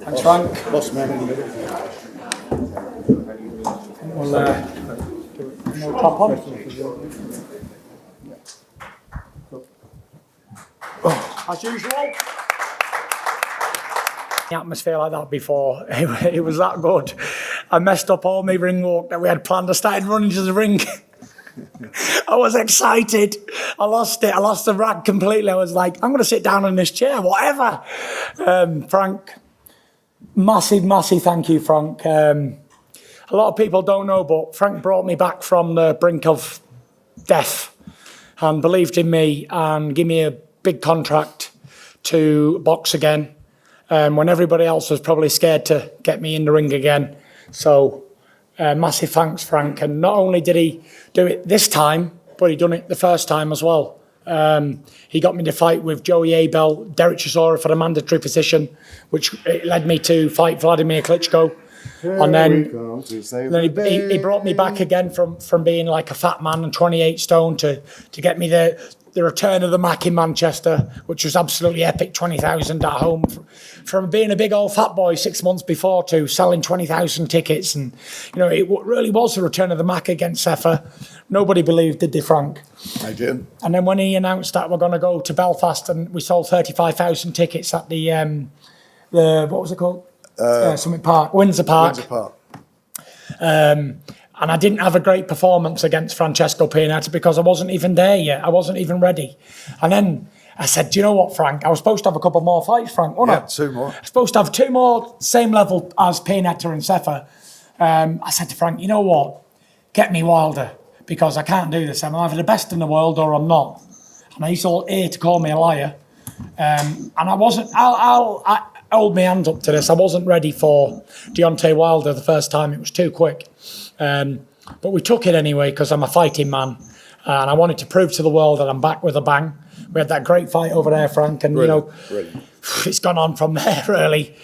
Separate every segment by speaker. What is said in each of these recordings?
Speaker 1: Thanks, Frank.
Speaker 2: Boss man.
Speaker 1: We'll top on. As usual. The atmosphere like that before, it was that good. I messed up all my ring walk that we had planned. I started running to the ring. I was excited. I lost it. I lost the rack completely. I was like, I'm going to sit down in this chair, whatever. Frank, massive thank you, Frank. A lot of people don't know, but Frank brought me back from the brink of death and believed in me and gave me a big contract to box again when everybody else was probably scared to get me in the ring again. So massive thanks, Frank. And not only did he do it this time, but he done it the first time as well. He got me to fight with Joey Abel, Derek Chisora for the mandatory position, which led me to fight Vladimir Klitschko. And then he brought me back again from being like a fat man and 28 stone to get me the return of the Mac in Manchester, which was absolutely epic, 20,000 at home. From being a big old fat boy 6 months before to selling 20,000 tickets. And, it really was the return of the Mac against Sefa. Nobody believed, did they, Frank?
Speaker 2: I did.
Speaker 1: And then when he announced that we're going to go to Belfast and we sold 35,000 tickets at the what was it called? Summit Park, Windsor Park. And I didn't have a great performance against Francesco Pianetta because I wasn't even there yet. I wasn't even ready. And then I said, do you know what, Frank? I was supposed to have a couple more fights, Frank, wasn't I?
Speaker 2: 2 more.
Speaker 1: I was supposed to have 2 more, same level as Pianetta and Sefa. I said to Frank, you know what? Get me Wilder because I can't do this. I'm either the best in the world or I'm not. And he's all here to call me a liar. And I wasn't, I hold my hand up to this. I wasn't ready for Deontay Wilder the first time. It was too quick. But we took it anyway because I'm a fighting man. And I wanted to prove to the world that I'm back with a bang. We had that great fight over there, Frank. And,
Speaker 2: Brilliant.
Speaker 1: It's gone on from there, really.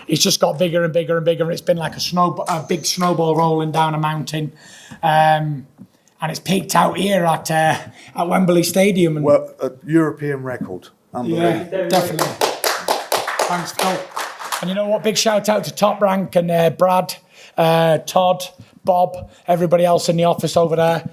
Speaker 1: It's just got bigger and bigger and bigger. It's been like a big snowball rolling down a mountain. And it's peaked out here at Wembley Stadium. And
Speaker 2: Well, a European record. Unbelievable.
Speaker 1: yeah, definitely. Thanks, Phil. And you know what? Big shout out to Top Rank and Brad, Todd, Bob, everybody else in the office over there.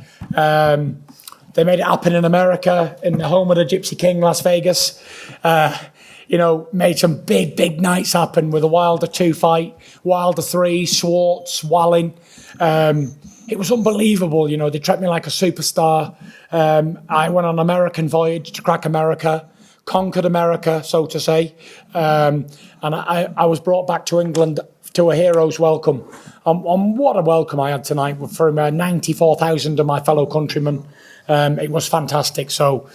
Speaker 1: They made it happen in America, in the home of the Gypsy King, Las Vegas. Made some big nights happen with a Wilder 2 fight, Wilder 3, Schwartz, Walling. It was unbelievable, they treated me like a superstar. I went on an American voyage to crack America, conquered America, so to say. And I was brought back to England to a hero's welcome. And what a welcome I had tonight from 94,000 of my fellow countrymen. It was fantastic. So,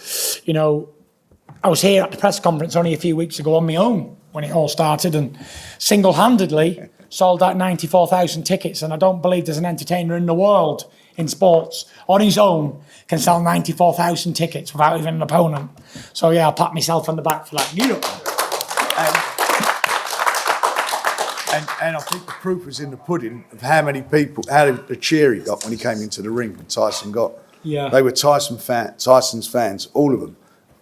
Speaker 1: I was here at the press conference only a few weeks ago on my own when it all started and single-handedly sold out 94,000 tickets. And I don't believe there's an entertainer in the world in sports on his own can sell 94,000 tickets without even an opponent. So, yeah, I'll pat myself on the back for that.
Speaker 2: And I think the proof was in the pudding of how the cheer he got when he came into the ring and Tyson got.
Speaker 1: Yeah.
Speaker 2: They were Tyson's fans, all of them.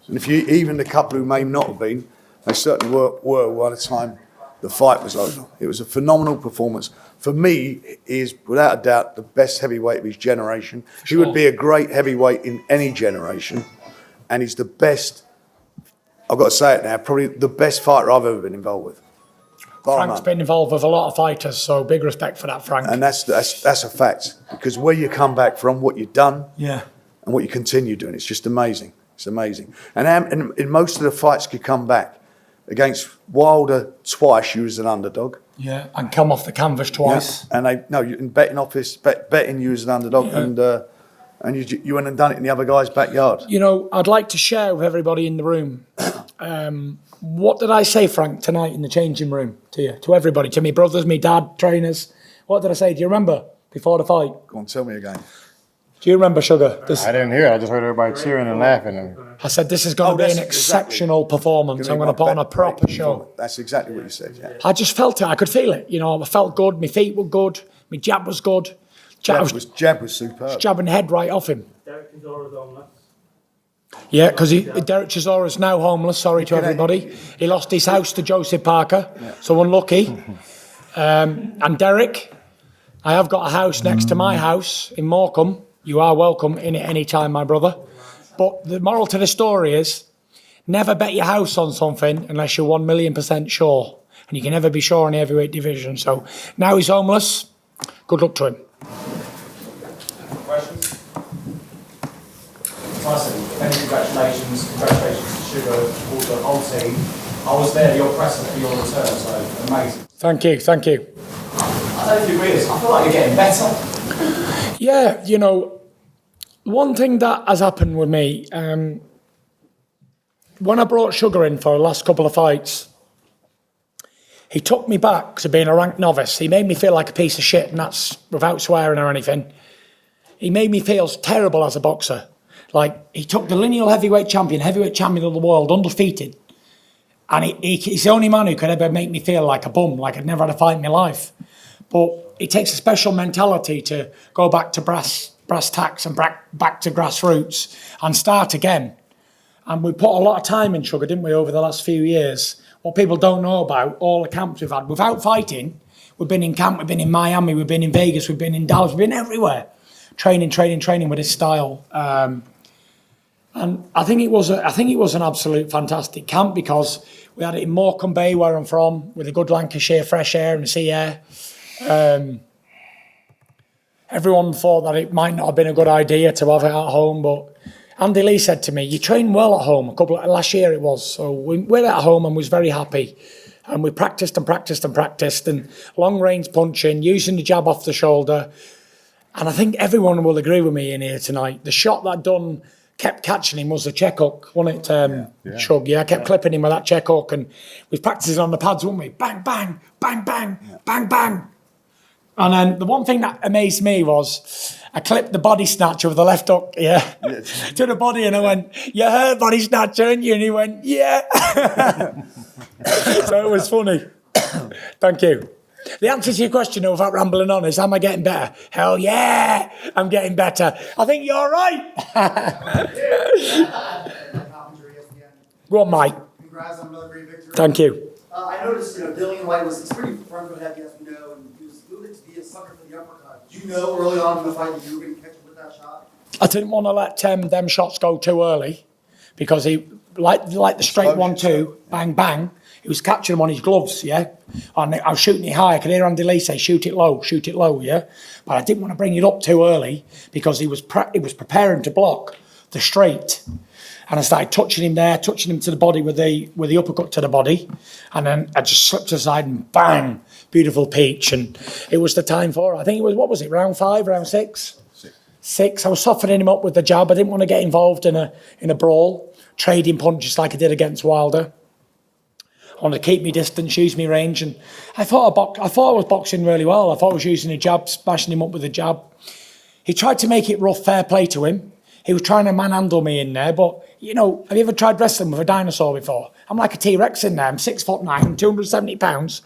Speaker 2: And even the couple who may not have been, they certainly were by the time the fight was over. It was a phenomenal performance. For me, he is without a doubt the best heavyweight of his generation. He would be a great heavyweight in any generation. And he's the best, I've got to say it now, probably the best fighter I've ever been involved with.
Speaker 1: Frank's been involved with a lot of fighters, so big respect for that, Frank.
Speaker 2: And that's a fact, because where you come back from, what you've done,
Speaker 1: yeah,
Speaker 2: and what you continue doing, it's just amazing. It's amazing. And in most of the fights you come back against Wilder twice, you was an underdog.
Speaker 1: Yeah, and come off the canvas twice.
Speaker 2: Yeah. And in betting office, betting you as an underdog, yeah. and you went and done it in the other guy's backyard.
Speaker 1: I'd like to share with everybody in the room. What did I say, Frank, tonight in the changing room to you, to everybody, to me brothers, me dad, trainers? What did I say? Do you remember before the fight?
Speaker 2: Go on, tell me again.
Speaker 1: Do you remember, Sugar?
Speaker 3: I didn't hear it. I just heard everybody cheering and laughing.
Speaker 1: I said, this is going to be an exceptional performance. I'm going to put on a proper show.
Speaker 2: That's exactly what you said, yeah.
Speaker 1: I just felt it. I could feel it. I felt good. My feet were good. My jab was good.
Speaker 2: Jab was superb.
Speaker 1: Jabbing the head right off him.
Speaker 4: Derek Chisora's on that.
Speaker 1: Yeah, because Derek Chisora is now homeless. Sorry to everybody. He lost his house to Joseph Parker, so unlucky. And Derek, I have got a house next to my house in Morecambe. You are welcome in it any time, my brother. But the moral to the story is, never bet your house on something unless you're 1,000,000% sure. And you can never be sure in the heavyweight division. So now he's homeless. Good luck to him.
Speaker 4: Questions? Tyson, many congratulations. Congratulations to Sugar, all the whole team. I was there, your present for your return, so amazing.
Speaker 1: Thank you.
Speaker 4: I don't know if you realise, I feel like you're getting better.
Speaker 1: Yeah, you know, one thing that has happened with me, when I brought Sugar in for the last couple of fights, he took me back to being a ranked novice. He made me feel like a piece of shit, and that's without swearing or anything. He made me feel terrible as a boxer. Like, he took the lineal heavyweight champion of the world, undefeated, and he's the only man who could ever make me feel like a bum, like I'd never had a fight in my life. But it takes a special mentality to go back to brass tacks and back to grassroots and start again. And we put a lot of time in, Sugar, didn't we, over the last few years? What people don't know about all the camps we've had. Without fighting, we've been in camp, we've been in Miami, we've been in Vegas, we've been in Dallas, we've been everywhere. Training with his style. And I think it was an absolute fantastic camp because we had it in Morecambe Bay, where I'm from, with a good Lancashire fresh air and sea air. Everyone thought that it might not have been a good idea to have it at home, but Andy Lee said to me, "You train well at home." Last year it was, so we went at home and was very happy, and we practiced and long range punching, using the jab off the shoulder, and I think everyone will agree with me in here tonight. The shot that done kept catching him was the check hook, wasn't it, Shug? Yeah, I kept clipping him with that check hook, and we was practicing on the pads, weren't we? Bang, bang, bang, bang, bang, bang. And then the one thing that amazed me was I clipped the body snatcher with the left hook, to the body, and I went, "You heard body snatcher, didn't you?" And he went, "Yeah." So it was funny. Thank you. The answer to your question, though, without rambling on, is, am I getting better? Hell yeah, I'm getting better. I think you're right. Go on, Mike.
Speaker 5: Congrats on another great victory.
Speaker 1: Thank you.
Speaker 5: I noticed, Dillian Whyte was pretty front foot heavy, as we know, and he was moving to be a sucker for the uppercut. Did you know early on in the fight that you were going to catch him with that shot?
Speaker 1: I didn't want to let them shots go too early because he, like the straight 1-2, bang, bang, he was catching them on his gloves, yeah? And I was shooting it high. I could hear Andy Lee say, shoot it low, yeah? But I didn't want to bring it up too early because he was preparing to block the straight. And I started touching him to the body with the uppercut to the body. And then I just slipped aside and bang, beautiful peach. And it was the time for it. I think it was, what was it, round 5, round 6? Six. I was softening him up with the jab. I didn't want to get involved in a brawl, trading punches like I did against Wilder. I wanted to keep me distance, use me range. And I thought I was boxing really well. I thought I was using a jab, smashing him up with a jab. He tried to make it rough, fair play to him. He was trying to manhandle me in there, but, have you ever tried wrestling with a dinosaur before? I'm like a T-Rex in there. I'm 6'9", 270 pounds.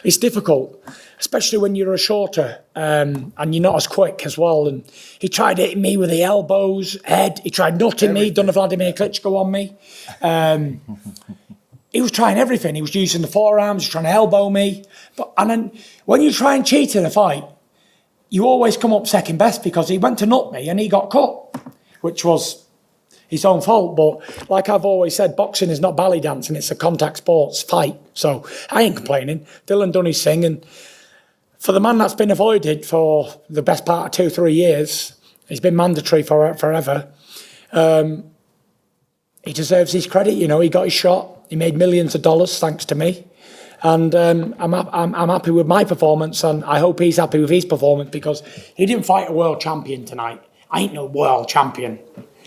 Speaker 1: It's difficult, especially when you're a shorter and you're not as quick as well. And he tried hitting me with the elbows, head. He tried nutting me, done a Vladimir Klitschko on me. He was trying everything. He was using the forearms, he was trying to elbow me. And then when you try and cheat in a fight, you always come up second best because he went to nut me and he got cut, which was his own fault. But like I've always said, boxing is not belly dancing, it's a contact sports fight. So I ain't complaining. Dylan done his thing. And for the man that's been avoided for the best part of 2-3 years, he's been mandatory for forever. He deserves his credit. He got his shot. He made millions of dollars thanks to me. And I'm happy with my performance, and I hope he's happy with his performance because he didn't fight a world champion tonight. I ain't no world champion.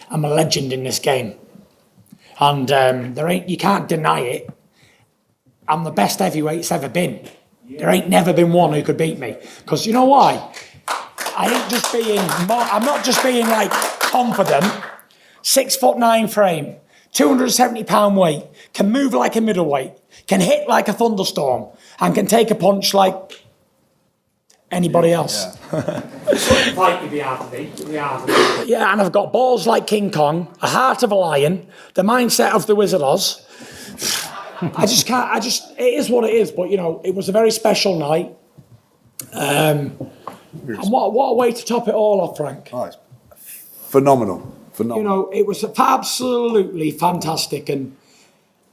Speaker 1: I'm a legend in this game. And you can't deny it. I'm the best heavyweight's ever been. There ain't never been one who could beat me. Because you know why? I'm not just being like confident. 6'9" frame, 270 pound weight, can move like a middleweight, can hit like a thunderstorm, and can take a punch like anybody else.
Speaker 6: Fight you'd be hard to beat. You'd be hard to beat.
Speaker 1: Yeah, and I've got balls like King Kong, a heart of a lion, the mindset of the Wizard of Oz. It is what it is, but, it was a very special night. And what a way to top it all off, Frank.
Speaker 2: Oh, it's phenomenal.
Speaker 1: It was absolutely fantastic. And,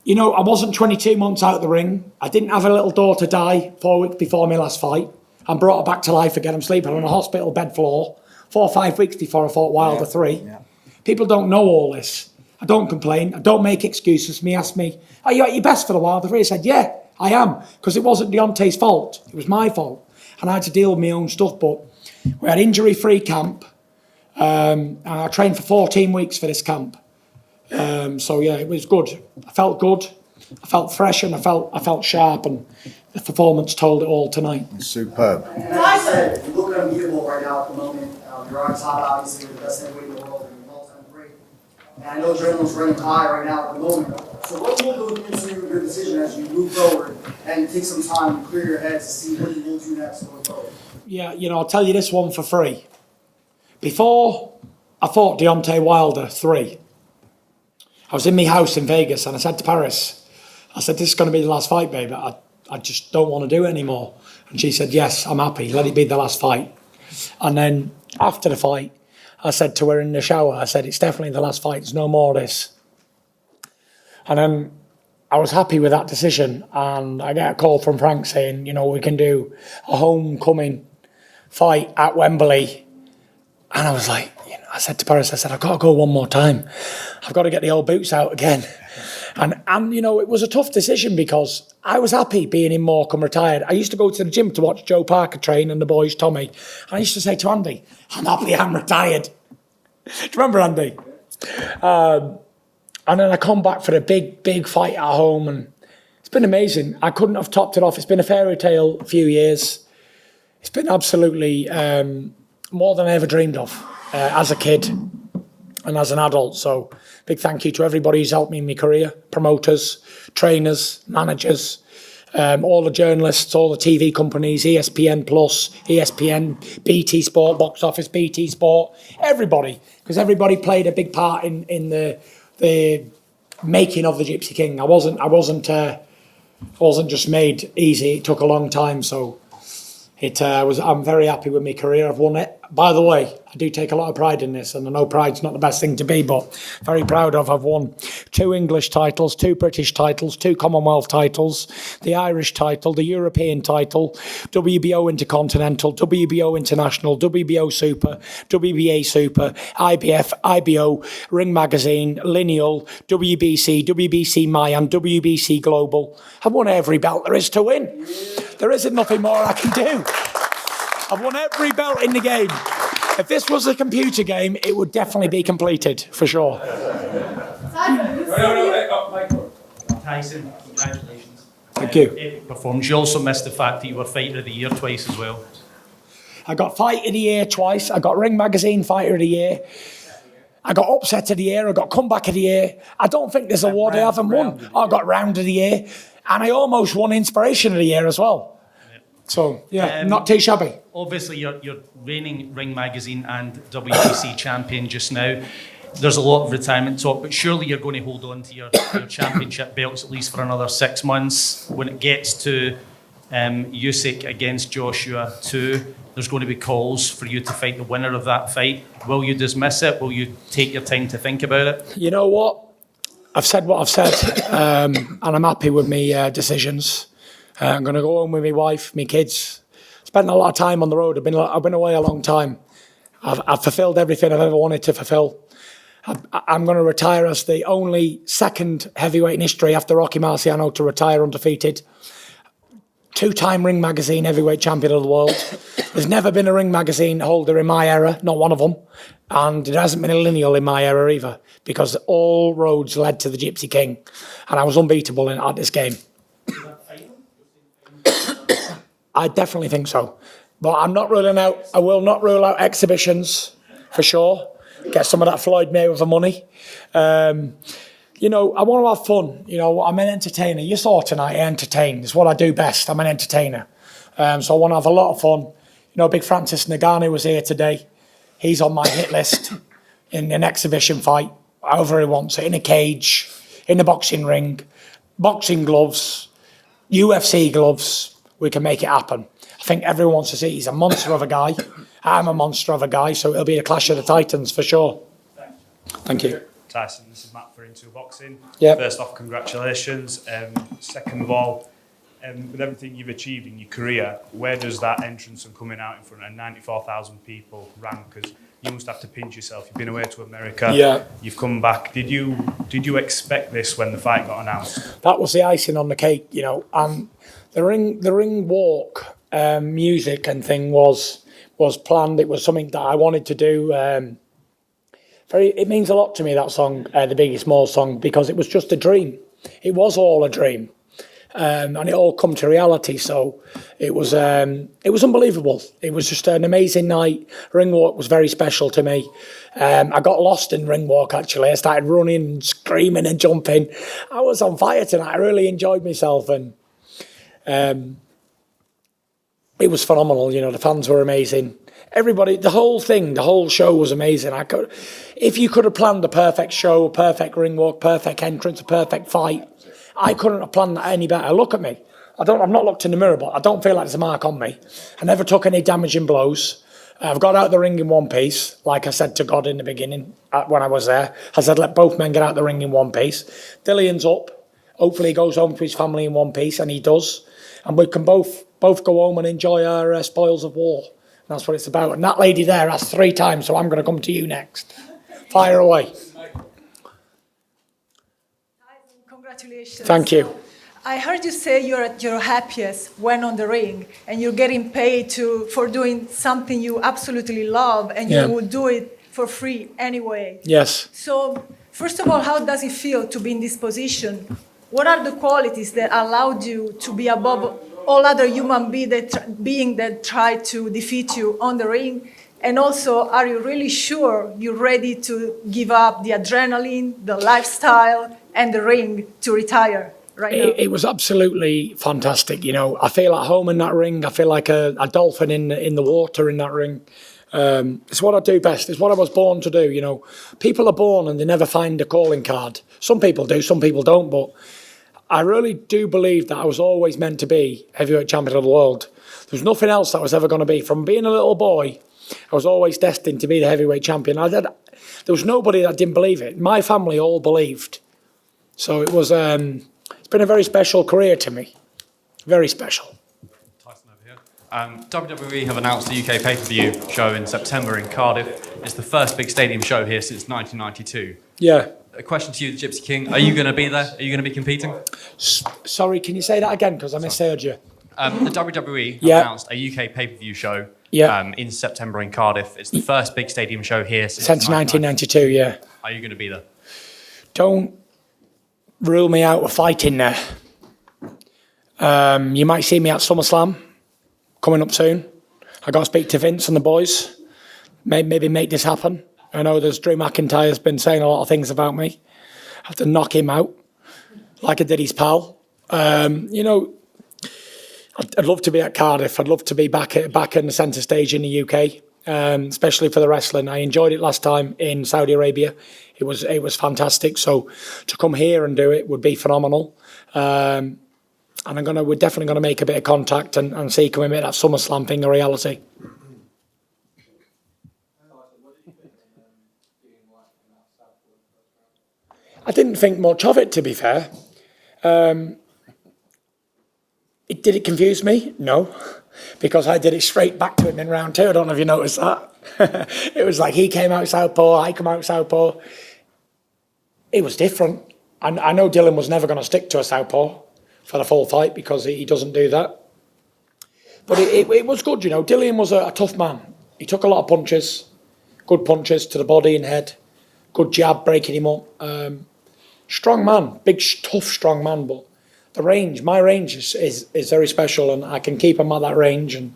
Speaker 1: I wasn't 22 months out of the ring. I didn't have a little daughter die 4 weeks before my last fight. I'm brought her back to life again. I'm sleeping on a hospital bed floor 4 or 5 weeks before I fought Wilder 3. Yeah. People don't know all this. I don't complain. I don't make excuses. Me asked me, are you at your best for the Wilder 3? I said, yeah, I am. Because it wasn't Deontay's fault. It was my fault. And I had to deal with my own stuff. But we had injury-free camp. And I trained for 14 weeks for this camp. So, yeah, it was good. I felt good. I felt fresh and I felt sharp. And the performance told it all tonight.
Speaker 2: Superb.
Speaker 5: And like I said, you look unbeatable right now at the moment. You're on top, obviously, you're the best heavyweight in the world and you're all-time great. And I know adrenaline's running high right now at the moment. So what will go into your decision as you move forward and take some time to clear your head to see what you will do next going forward?
Speaker 1: Yeah, I'll tell you this one for free. Before I fought Deontay Wilder 3, I was in my house in Vegas and I said to Paris, I said, this is going to be the last fight, babe. I just don't want to do it anymore. And she said, yes, I'm happy. Let it be the last fight. And then after the fight, I said to her in the shower, I said, it's definitely the last fight. There's no more of this. And then I was happy with that decision. And I get a call from Frank saying, we can do a homecoming fight at Wembley. And I was like, I said to Paris, I said, I've got to go one more time. I've got to get the old boots out again. And it was a tough decision because I was happy being in Morecambe retired. I used to go to the gym to watch Joe Parker train and the boys, Tommy. And I used to say to Andy, I'm happy I'm retired. Do you remember, Andy? And then I come back for a big fight at home and it's been amazing. I couldn't have topped it off. It's been a fairy tale few years. It's been absolutely more than I ever dreamed of as a kid and as an adult. So big thank you to everybody who's helped me in my career, promoters, trainers, managers, all the journalists, all the TV companies, ESPN Plus, ESPN, BT Sport, Box Office, BT Sport, everybody, because everybody played a big part in the making of the Gypsy King. I wasn't just made easy. It took a long time, so I'm very happy with my career. I've won it. By the way, I do take a lot of pride in this, and I know pride's not the best thing to be, but very proud of. I've won 2 English titles, 2 British titles, 2 Commonwealth titles, the Irish title, the European title, WBO Intercontinental, WBO International, WBO Super, WBA Super, IBF, IBO, Ring Magazine, Lineal, WBC, WBC Mayan, WBC Global. I've won every belt there is to win. There isn't nothing more I can do. I've won every belt in the game. If this was a computer game, it would definitely be completed, for sure.
Speaker 6: Tyson, congratulations.
Speaker 1: Thank you.
Speaker 6: Epic performance. You also missed the fact that you were Fighter of the Year twice as well.
Speaker 1: I got Fight of the Year twice. I got Ring Magazine Fighter of the Year. I got Upset of the Year. I got Comeback of the Year. I don't think there's a award I haven't won. I got Round of the Year. And I almost won Inspiration of the Year as well. So, not too shabby.
Speaker 6: Obviously, you're reigning Ring Magazine and WBC champion just now. There's a lot of retirement talk, but surely you're going to hold on to your championship belts at least for another 6 months. When it gets to Usyk against Joshua 2, there's going to be calls for you to fight the winner of that fight. Will you dismiss it? Will you take your time to think about it?
Speaker 1: You know what? I've said what I've said, and I'm happy with my decisions. I'm going to go home with my wife, my kids. Spent a lot of time on the road. I've been away a long time. I've fulfilled everything I've ever wanted to fulfill. I'm going to retire as the only second heavyweight in history after Rocky Marciano to retire undefeated. 2-time Ring Magazine heavyweight champion of the world. There's never been a Ring Magazine holder in my era, not one of them. And there hasn't been a Lineal in my era either, because all roads led to the Gypsy King. And I was unbeatable at this game. I definitely think so. But I will not rule out exhibitions, for sure. Get some of that Floyd Mayweather money. I want to have fun. I'm an entertainer. You saw tonight, I entertain. It's what I do best. I'm an entertainer. So I want to have a lot of fun. You know, big Francis Ngannou was here today. He's on my hit list in an exhibition fight, however he wants it, in a cage, in a boxing ring, boxing gloves, UFC gloves. We can make it happen. I think everyone wants to see he's a monster of a guy. I'm a monster of a guy, so it'll be a clash of the titans for sure. Thank you.
Speaker 7: Tyson, this is Matt for Into Boxing.
Speaker 1: Yep.
Speaker 7: First off, congratulations. Second of all, with everything you've achieved in your career, where does that entrance and coming out in front of 94,000 people rank? Because you must have to pinch yourself. You've been away to America.
Speaker 1: Yeah. You've
Speaker 7: come back. Did you expect this when the fight got announced?
Speaker 1: That was the icing on the cake, you know. And the ring walk music and thing was planned. It was something that I wanted to do. It means a lot to me, that song, the Biggie Smalls song, because it was just a dream. It was all a dream. And it all come to reality. So it was unbelievable. It was just an amazing night. Ring walk was very special to me. I got lost in ring walk, actually. I started running, screaming and jumping. I was on fire tonight. I really enjoyed myself, and it was phenomenal. You know, the fans were amazing. Everybody, the whole show was amazing. If you could have planned the perfect show, perfect ring walk, perfect entrance, a perfect fight, I couldn't have planned that any better. Look at me. I've not looked in the mirror, but I don't feel like there's a mark on me. I never took any damaging blows. I've got out the ring in one piece, like I said to God in the beginning when I was there. I said, let both men get out the ring in one piece. Dillian's up. Hopefully he goes home to his family in one piece, and he does. And we can both go home and enjoy our spoils of war. And that's what it's about. And that lady there asked 3 times, so I'm going to come to you next. Fire away.
Speaker 8: Congratulations.
Speaker 1: Thank you.
Speaker 8: I heard you say you're at your happiest when on the ring, and you're getting paid for doing something you absolutely love, and you would do it for free anyway.
Speaker 1: Yes.
Speaker 8: So, first of all, how does it feel to be in this position? What are the qualities that allowed you to be above all other human beings that try to defeat you on the ring? And also, are you really sure you're ready to give up the adrenaline, the lifestyle, and the ring to retire right now?
Speaker 1: It was absolutely fantastic. You know, I feel at home in that ring. I feel like a dolphin in the water in that ring. It's what I do best. It's what I was born to do. You know, people are born and they never find a calling card. Some people do, some people don't. But I really do believe that I was always meant to be heavyweight champion of the world. There was nothing else that I was ever going to be. From being a little boy, I was always destined to be the heavyweight champion. There was nobody that didn't believe it. My family all believed. So it was. It's been a very special career to me. Very special.
Speaker 9: Tyson over here. WWE have announced the UK pay-per-view show in September in Cardiff. It's the first big stadium show here since 1992.
Speaker 1: Yeah.
Speaker 9: A question to you, the Gypsy King. Are you going to be there? Are you going to be competing?
Speaker 1: Sorry, can you say that again? Because I misheard you.
Speaker 9: The WWE announced a UK pay-per-view show in September in Cardiff. It's the first big stadium show here since
Speaker 1: 1992, yeah.
Speaker 9: Are you going to be there?
Speaker 1: Don't rule me out of fighting there. You might see me at SummerSlam coming up soon. I got to speak to Vince and the boys. Maybe make this happen. I know there's Drew McIntyre's been saying a lot of things about me. I have to knock him out like I did his pal. You know, I'd love to be at Cardiff. I'd love to be back in the centre stage in the UK, especially for the wrestling. I enjoyed it last time in Saudi Arabia. It was fantastic. So to come here and do it would be phenomenal. And we're definitely gonna make a bit of contact and see can we make that SummerSlam thing a reality. I didn't think much of it, to be fair. Did it confuse me? No, because I did it straight back to him in round 2. I don't know if you noticed that. It was like he came out southpaw, I come out southpaw. It was different. I know Dillian was never going to stick to a southpaw for the full fight because he doesn't do that. But it was good, you know. Dillian was a tough man. He took a lot of punches, good punches to the body and head, good jab breaking him up. Strong man, big, tough, strong man, but my range is very special, and I can keep him at that range. And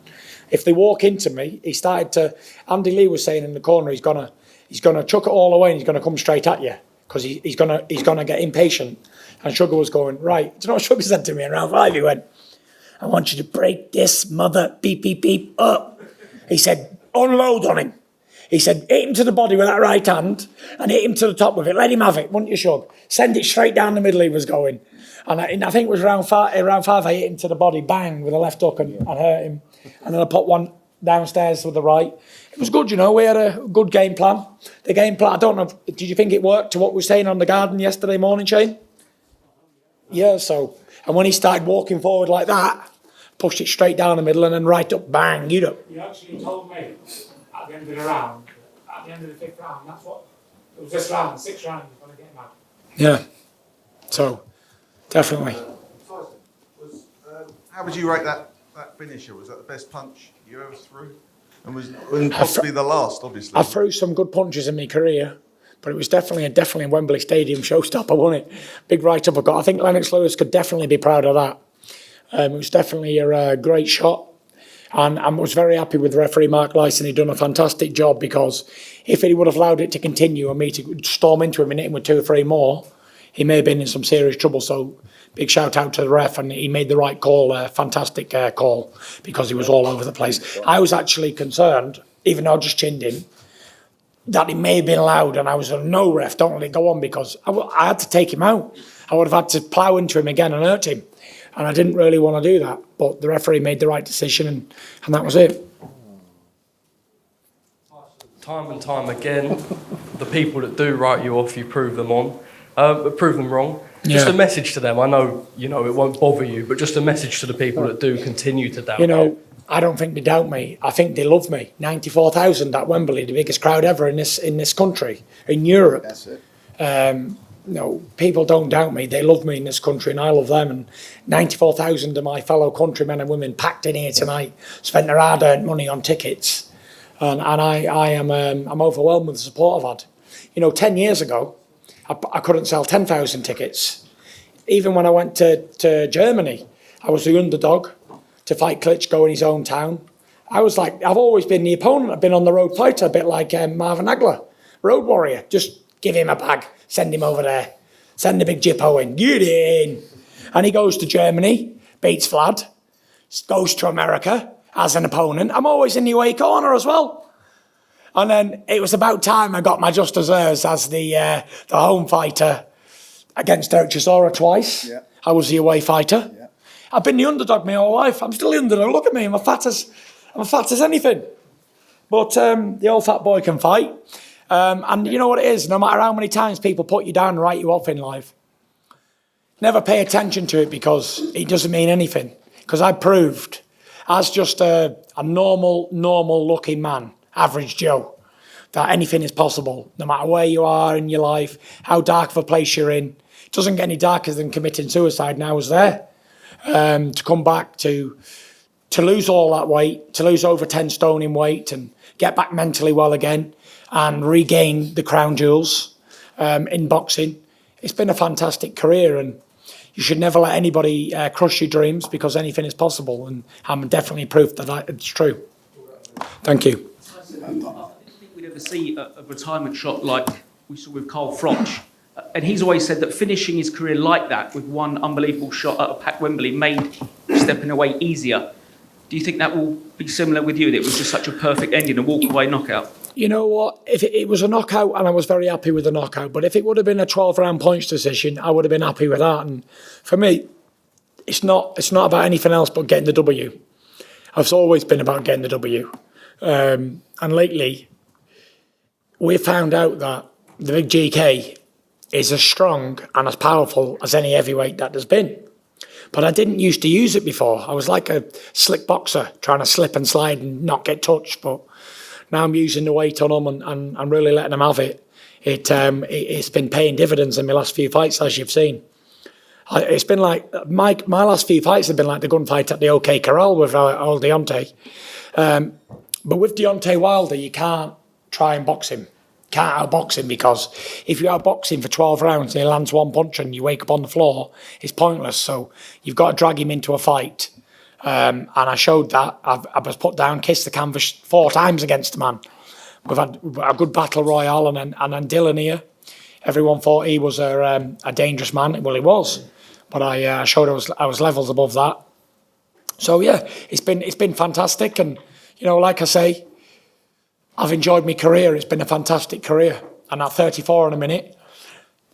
Speaker 1: if they walk into me, Andy Lee was saying in the corner, he's gonna chuck it all away and he's gonna come straight at you because he's gonna get impatient. And Sugar was going, right. Do you know what Sugar said to me in round 5? He went, I want you to break this mother beep beep beep up. He said, unload on him. He said, hit him to the body with that right hand and hit him to the top with it. Let him have it, wouldn't you, Shug? Send it straight down the middle he was going. And I think it was round five, I hit him to the body, bang, with a left hook and hurt him. And then I put one downstairs with the right. It was good, you know. We had a good game plan. The game plan, I don't know, did you think it worked to what we were saying on the garden yesterday morning, Shane? Yeah, so, and when he started walking forward like that, pushed it straight down the middle and then right up, bang, you know.
Speaker 10: You actually told me at the end of the round, at the end of the 5th round, that's what, it was this round, 6th round, you're going to get mad.
Speaker 1: Yeah, so, definitely.
Speaker 11: How would you rate that finisher? Was that the best punch you ever threw? And possibly the last, obviously.
Speaker 1: I threw some good punches in my career, but it was definitely a Wembley Stadium showstopper, wasn't it? Big right uppercut. I think Lennox Lewis could definitely be proud of that. It was definitely a great shot. And I was very happy with referee Mark Lyson. He'd done a fantastic job, because if he would have allowed it to continue and me to storm into him and hit him with 2 or 3 more, he may have been in some serious trouble. So big shout out to the ref, and he made the right call, fantastic call, because he was all over the place. I was actually concerned, even though I just chinned him, that it may have been allowed, and I was no ref, don't let it go on, because I had to take him out. I would have had to plough into him again and hurt him, and I didn't really want to do that. But the referee made the right decision, and that was it.
Speaker 12: Time and time again, the people that do write you off, you prove them wrong. Just a message to them. I know, it won't bother you, but just a message to the people that do continue to doubt you.
Speaker 1: I don't think they doubt me. I think they love me. 94,000 at Wembley, the biggest crowd ever in this country, in Europe.
Speaker 2: That's it.
Speaker 1: No, people don't doubt me. They love me in this country, and I love them. And 94,000 of my fellow countrymen and women packed in here tonight, spent their hard-earned money on tickets, and I'm overwhelmed with the support I've had. 10 years ago, I couldn't sell 10,000 tickets. Even when I went to Germany, I was the underdog to fight Klitschko in his own town. I've always been the opponent. I've been on the road fighter, a bit like Marvin Hagler, road warrior. Just give him a bag, send him over there, send the big Jippo in, get in. And he goes to Germany, beats Vlad, goes to America as an opponent. I'm always in the away corner as well. And then it was about time I got my just desserts as the home fighter against Derek Chisora twice. Yeah. I was the away fighter. Yeah. I've been the underdog my whole life. I'm still the underdog. Look at me, I'm as fat as anything. But the old fat boy can fight. And you know what it is? No matter how many times people put you down and write you off in life, never pay attention to it, because it doesn't mean anything. Because I proved, as just a normal looking man, average Joe, that anything is possible, no matter where you are in your life, how dark of a place you're in. It doesn't get any darker than committing suicide, and I was there. To come back, to lose all that weight, to lose over 10 stone in weight, and get back mentally well again, and regain the crown jewels in boxing. It's been a fantastic career, and you should never let anybody crush your dreams, because anything is possible, and I'm definitely proof that it's true. Thank you.
Speaker 13: I didn't think we'd ever see a retirement shot like we saw with Carl Froch. And he's always said that finishing his career like that, with one unbelievable shot at a packed Wembley, made stepping away easier. Do you think that will be similar with you, that it was just such a perfect ending, a walk-away knockout?
Speaker 1: You know what? If it was a knockout, and I was very happy with the knockout, but if it would have been a 12-round points decision, I would have been happy with that. And for me, it's not about anything else but getting the W. I've always been about getting the W. And lately, we've found out that the big GK is as strong and as powerful as any heavyweight that there's been. But I didn't used to use it before. I was like a slick boxer, trying to slip and slide and not get touched. But now I'm using the weight on them and really letting them have it. It's been paying dividends in my last few fights, as you've seen. It's been like, my last few fights have been like the gunfight at the OK Corral with old Deontay. But with Deontay Wilder, you can't try and box him. Can't outbox him, because if you outbox him for 12 rounds and he lands one punch and you wake up on the floor, it's pointless. So you've got to drag him into a fight. And I showed that. I was put down, kissed the canvas 4 times against the man. We've had a good battle royale, and then Dillian here. Everyone thought he was a dangerous man. Well, he was. But I showed I was levels above that. So yeah, it's been fantastic. And You know, like I say, I've enjoyed my career. It's been a fantastic career. And at 34 in a minute,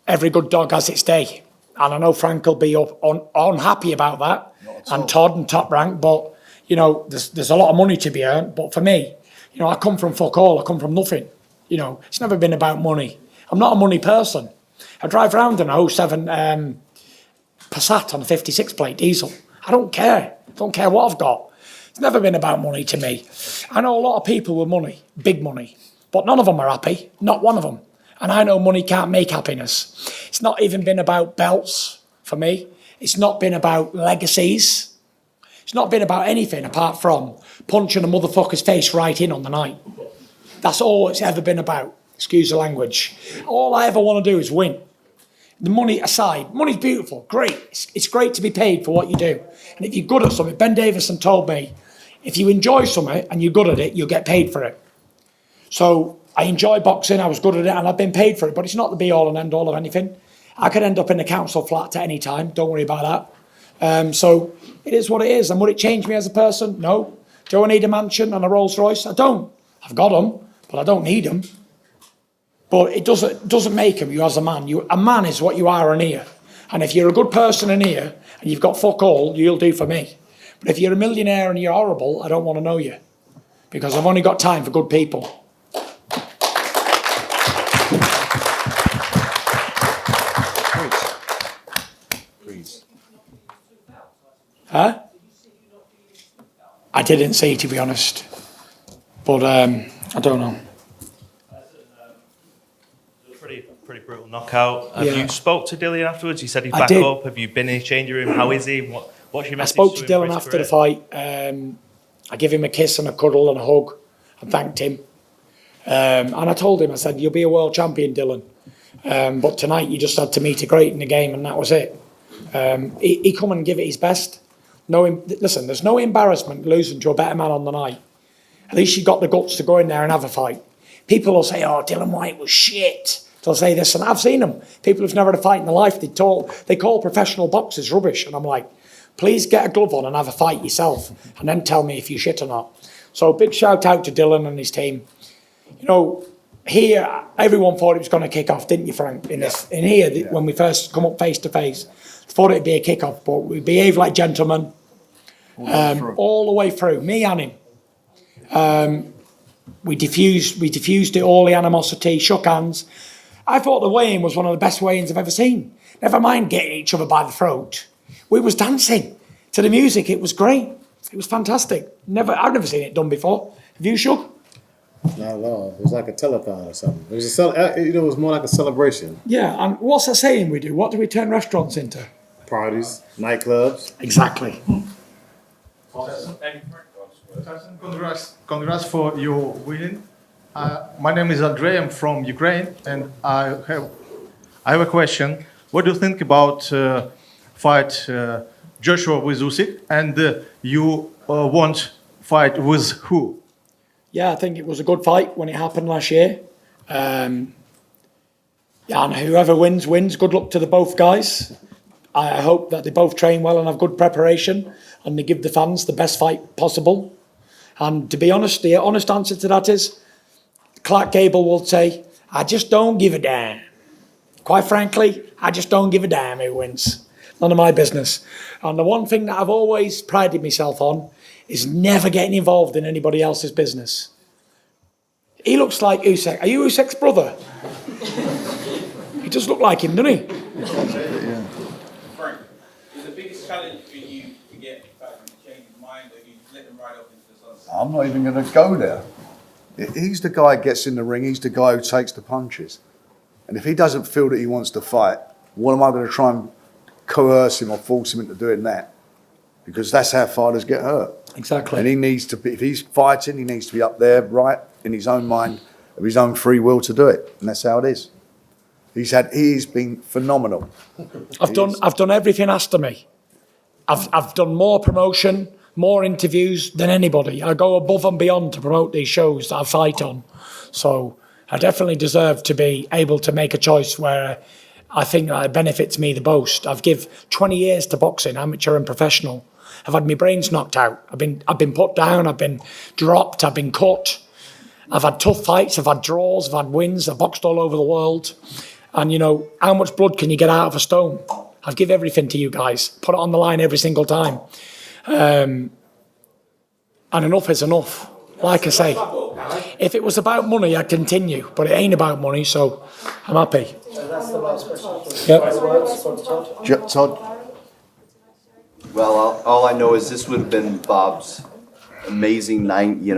Speaker 1: every good dog has its day. And I know Frank will be unhappy about that, and Todd and Top Rank, but, you know, there's a lot of money to be earned. But for me, you know, I come from fuck all. I come from nothing. You know, it's never been about money. I'm not a money person. I drive around in a 07 Passat on a 56 plate diesel. I don't care. I don't care what I've got. It's never been about money to me. I know a lot of people with money, big money, but none of them are happy. Not one of them. And I know money can't make happiness. It's not even been about belts for me. It's not been about legacies. It's not been about anything apart from punching a motherfucker's face right in on the night. That's all it's ever been about. Excuse the language. All I ever want to do is win. The money aside, money's beautiful, great. It's great to be paid for what you do. And if you're good at something, Ben Davison told me, if you enjoy something and you're good at it, you'll get paid for it. So I enjoy boxing, I was good at it, and I've been paid for it, but it's not the be-all and end-all of anything. I could end up in the council flat at any time, don't worry about that. So it is what it is. And would it change me as a person? No. Do I need a mansion and a Rolls Royce? I don't. I've got them, but I don't need them. But it doesn't make him you as a man. A man is what you are in here. And if you're a good person in here, and you've got fuck all, you'll do for me. But if you're a millionaire and you're horrible, I don't want to know you. Because I've only got time for good people. Huh? I didn't see, to be honest. But I don't know.
Speaker 14: Pretty brutal knockout. Have
Speaker 1: Yeah.
Speaker 14: you spoke to Dillian afterwards? He said he's
Speaker 1: I
Speaker 14: back
Speaker 1: did.
Speaker 14: up. Have you been in his changing room? How is he? What's your
Speaker 1: I
Speaker 14: message?
Speaker 1: spoke to
Speaker 14: him
Speaker 1: Dylan
Speaker 14: for his
Speaker 1: after the
Speaker 14: career?
Speaker 1: fight. I gave him a kiss and a cuddle and a hug and thanked him. And I told him, I said, you'll be a world champion, Dylan. But tonight you just had to meet a great in the game, and that was it. He come and give it his best. Listen, there's no embarrassment losing to a better man on the night. At least you got the guts to go in there and have a fight. People will say, oh, Dillian Whyte was shit. They'll say this, and I've seen them. People who've never had a fight in their life, they call professional boxers rubbish. And I'm like, please get a glove on and have a fight yourself, and then tell me if you're shit or not. So big shout out to Dylan and his team. You know, here, everyone thought it was going to kick off, didn't you, Frank? In here, when we first come up face to face, thought it'd be a kick off, but we behaved like gentlemen all the way through, me and him. We diffused it all, the animosity, shook hands. I thought the weigh-in was one of the best weigh-ins I've ever seen. Never mind getting each other by the throat. We was dancing to the music. It was great. It was fantastic. I've never seen it done before. Have you, Shug?
Speaker 3: Not at all. It was like a telethon or something. It was it was more like a celebration.
Speaker 1: Yeah, and what's that saying we do? What do we turn restaurants into?
Speaker 3: Parties, nightclubs.
Speaker 1: Exactly.
Speaker 15: Congrats for your winning. My name is Andrei. I'm from Ukraine, and I have a question. What do you think about fight Joshua with Usyk, and you want fight with who?
Speaker 1: Yeah, I think it was a good fight when it happened last year. And whoever wins, wins. Good luck to the both guys. I hope that they both train well and have good preparation, and they give the fans the best fight possible. And to be honest, the honest answer to that is, Clark Gable will say, I just don't give a damn. Quite frankly, I just don't give a damn who wins. None of my business. And the one thing that I've always prided myself on is never getting involved in anybody else's business. He looks like Usyk. Are you Usyk's brother? He does look like him, doesn't he?
Speaker 16: Frank, is the biggest challenge for you to get Tyson to change his mind, or you just let him ride off into the sunset?
Speaker 2: I'm not even going to go there. He's the guy who gets in the ring. He's the guy who takes the punches. And if he doesn't feel that he wants to fight, what am I going to try and coerce him or force him into doing that? Because that's how fighters get hurt.
Speaker 1: Exactly.
Speaker 2: And he needs to be, if he's fighting, he needs to be up there, right, in his own mind, of his own free will to do it. And that's how it is. He's been phenomenal.
Speaker 1: I've done everything asked of me. I've done more promotion, more interviews than anybody. I go above and beyond to promote these shows that I fight on. So I definitely deserve to be able to make a choice where I think that it benefits me the most. I've given 20 years to boxing, amateur and professional. I've had my brains knocked out. I've been put down. I've been dropped. I've been cut. I've had tough fights. I've had draws. I've had wins. I've boxed all over the world. And, you know, how much blood can you get out of a stone? I'd give everything to you guys. Put it on the line every single time. And enough is enough. Like I say, if it was about money, I'd continue. But it ain't about money, so I'm happy.
Speaker 17: That's the last question.
Speaker 1: Yep.
Speaker 2: Todd?
Speaker 18: Well, all I know is this would have been Bob's amazing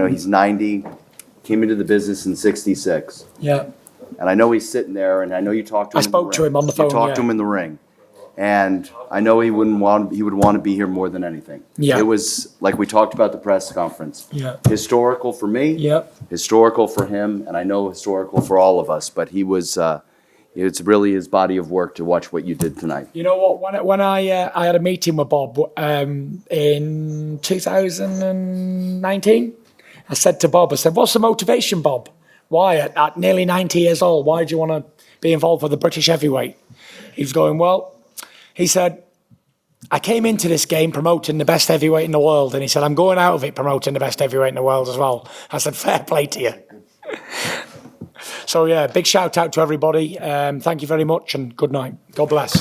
Speaker 18: he's 90, came into the business in 66.
Speaker 1: Yeah.
Speaker 18: And I know he's sitting there, and I know you talked to him.
Speaker 1: I spoke to him on the phone.
Speaker 18: You talked to him in the ring. And I know he would want to be here more than anything.
Speaker 1: Yeah.
Speaker 18: It was like we talked about the press conference.
Speaker 1: Yeah.
Speaker 18: Historical for me.
Speaker 1: Yep.
Speaker 18: Historical for him, and I know historical for all of us. But he was, it's really his body of work to watch what you did tonight.
Speaker 1: You know what? When I had a meeting with Bob in 2019, I said to Bob, what's the motivation, Bob? Why, at nearly 90 years old, why do you want to be involved with the British heavyweight? He was going, well, he said, I came into this game promoting the best heavyweight in the world. And he said, I'm going out of it promoting the best heavyweight in the world as well. I said, fair play to you. So, yeah, big shout out to everybody. Thank you very much and good night. God bless.